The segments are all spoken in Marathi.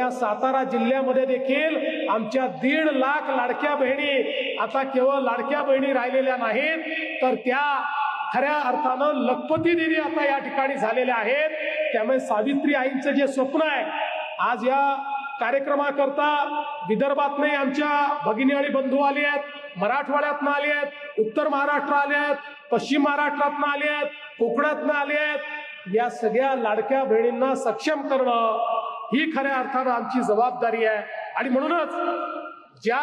या सातारा जिल्ह्यामध्ये देखील आमच्या 1.5 लाख लाडक्या बहिणी आता केवळ लाडक्या बहिणी राहिलेल्या नाहीत, तर त्या खऱ्या अर्थानं लखपती देवी आता या ठिकाणी झालेल्या आहेत। त्यामुळे सावित्री आईंचं जे स्वप्न आहे, आज या कार्यक्रमाकरता विदर्भात नाही आमच्या भगिनी आणि बंधू आले आहेत, मराठवाड्यातनं आले आहेत, उत्तर महाराष्ट्र आले आहेत, पश्चिम महाराष्ट्रातनं आले आहेत, कोकणातनं आले आहेत। या सगळ्या लाडक्या बहिणींना सक्षम करणं ही खऱ्या अर्थानं आमची जबाबदारी आहे। आणि म्हणूनच ज्या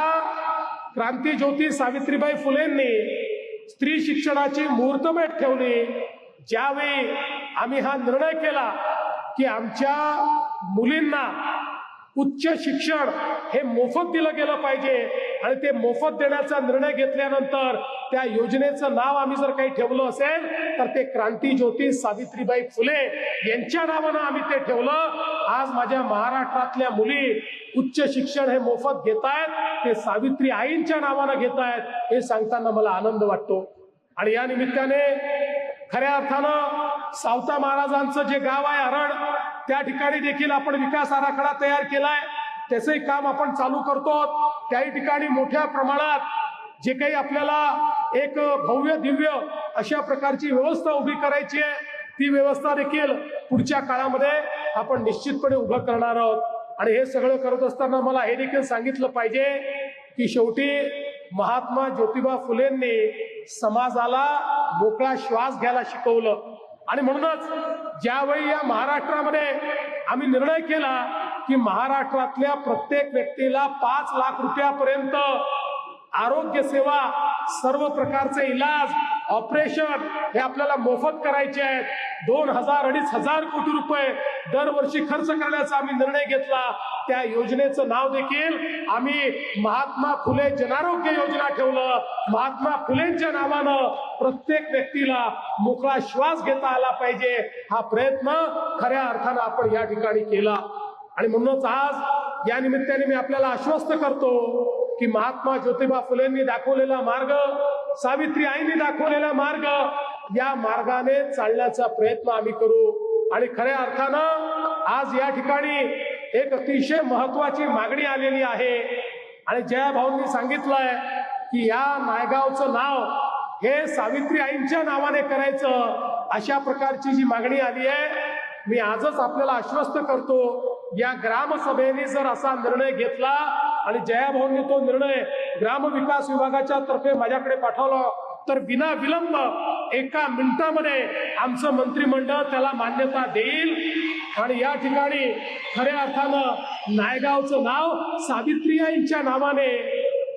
क्रांतीज्योती सावित्रीबाई फुलेंनी स्त्री शिक्षणाची मुहूर्तमेढ ठेवली, ज्यावेळी आम्ही हा निर्णय केला की आमच्या मुलींना उच्च शिक्षण हे मोफत दिलं गेलं पाहिजे आणि ते मोफत देण्याचा निर्णय घेतल्यानंतर त्या योजनेचं नाव आम्ही जर काही ठेवलं असेल तर ते क्रांतीज्योती सावित्रीबाई फुले यांच्या नावानं आम्ही ते ठेवलं। आज माझ्या महाराष्ट्रातल्या मुली उच्च शिक्षण हे मोफत घेतायत, ते सावित्री आईंच्या नावानं घेतायत, हे सांगताना मला आनंद वाटतो। आणि या निमित्ताने खऱ्या अर्थानं सावता महाराजांचं जे गाव आहे अरण, त्या ठिकाणी देखील आपण विकास आराखडा तयार केलाय, त्याचंही काम आपण चालू करतो। त्याही ठिकाणी मोठ्या प्रमाणात जे काही आपल्याला एक भव्य दिव्य अशा प्रकारची व्यवस्था उभी करायची आहे, ती व्यवस्था देखील पुढच्या काळामध्ये आपण निश्चितपणे उभं करणार आहोत। आणि हे सगळं करत असताना मला हे देखील सांगितलं पाहिजे की शेवटी महात्मा ज्योतिबा फुलेंनी समाजाला मोकळा श्वास घ्यायला शिकवलं। आणि म्हणूनच ज्यावेळी या महाराष्ट्रामध्ये आम्ही निर्णय केला की महाराष्ट्रातल्या प्रत्येक व्यक्तीला 5 लाख रुपयापर्यंत आरोग्य सेवा, सर्व प्रकारचे इलाज, ऑपरेशन हे आपल्याला मोफत करायचे आहेत, 2,000-2,500 कोटी रुपये दरवर्षी खर्च करण्याचा आम्ही निर्णय घेतला। त्या योजनेचं नाव देखील आम्ही महात्मा फुले जनआरोग्य योजना ठेवलं। महात्मा फुलेंच्या नावानं प्रत्येक व्यक्तीला मोकळा श्वास घेता आला पाहिजे, हा प्रयत्न खऱ्या अर्थानं आपण या ठिकाणी केला। आणि म्हणूनच आज या निमित्ताने मी आपल्याला आश्वस्त करतो की महात्मा ज्योतिबा फुलेंनी दाखवलेला मार्ग, सावित्री आईंनी दाखवलेला मार्ग, या मार्गाने चालण्याचा प्रयत्न आम्ही करू। आणि खऱ्या अर्थानं आज या ठिकाणी एक अतिशय महत्वाची मागणी आलेली आहे आणि जया भाऊंनी सांगितलंय की या नायगावचं नाव हे सावित्री आईंच्या नावाने करायचं, अशा प्रकारची जी मागणी आली आहे, मी आजच आपल्याला आश्वस्त करतो, या ग्रामसभेने जर असा निर्णय घेतला आणि जया भाऊंनी तो निर्णय ग्राम विकास विभागाच्या तर्फे माझ्याकडे पाठवला तर विना विलंब 1 मिनिटामध्ये आमचं मंत्रिमंडळ त्याला मान्यता देईल आणि या ठिकाणी खऱ्या अर्थानं नायगावचं नाव सावित्री आईंच्या नावाने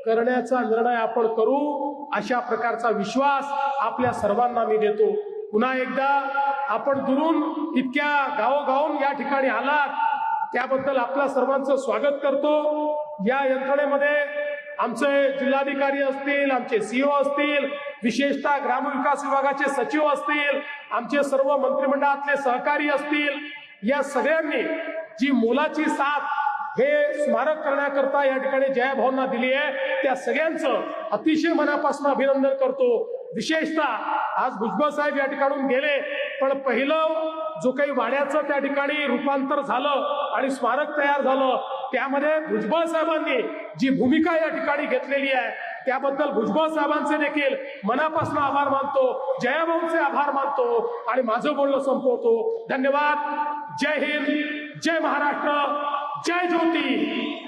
करण्याचा निर्णय आपण करू, अशा प्रकारचा विश्वास आपल्या सर्वांना मी देतो। पुन्हा एकदा आपण दुरून इतक्या गावोगावून या ठिकाणी आलात, त्याबद्दल आपल्या सर्वांचं स्वागत करतो। या यंत्रणेमध्ये आमचे जिल्हाधिकारी असतील, आमचे सीओ असतील, विशेषतः ग्रामविकास विभागाचे सचिव असतील, आमचे सर्व मंत्रिमंडळातले सहकारी असतील, या सगळ्यांनी जी मोलाची साथ हे स्मारक करण्याकरता या ठिकाणी जया भाऊंना दिली आहे, त्या सगळ्यांचं अतिशय मनापासून अभिनंदन करतो। विशेषतः आज भुजबळ साहेब या ठिकाणून गेले, पण पहिलं जो काही वाड्याचं त्या ठिकाणी रूपांतर झालं आणि स्मारक तयार झालं, त्यामध्ये भुजबळ साहेबांनी जी भूमिका या ठिकाणी घेतलेली आहे, त्याबद्दल भुजबळ साहेबांचे देखील मनापासून आभार मानतो, जया भाऊंचे आभार मानतो आणि माझं बोलणं संपवतो। धन्यवाद। जय हिंद, जय महाराष्ट्र, जय ज्योती।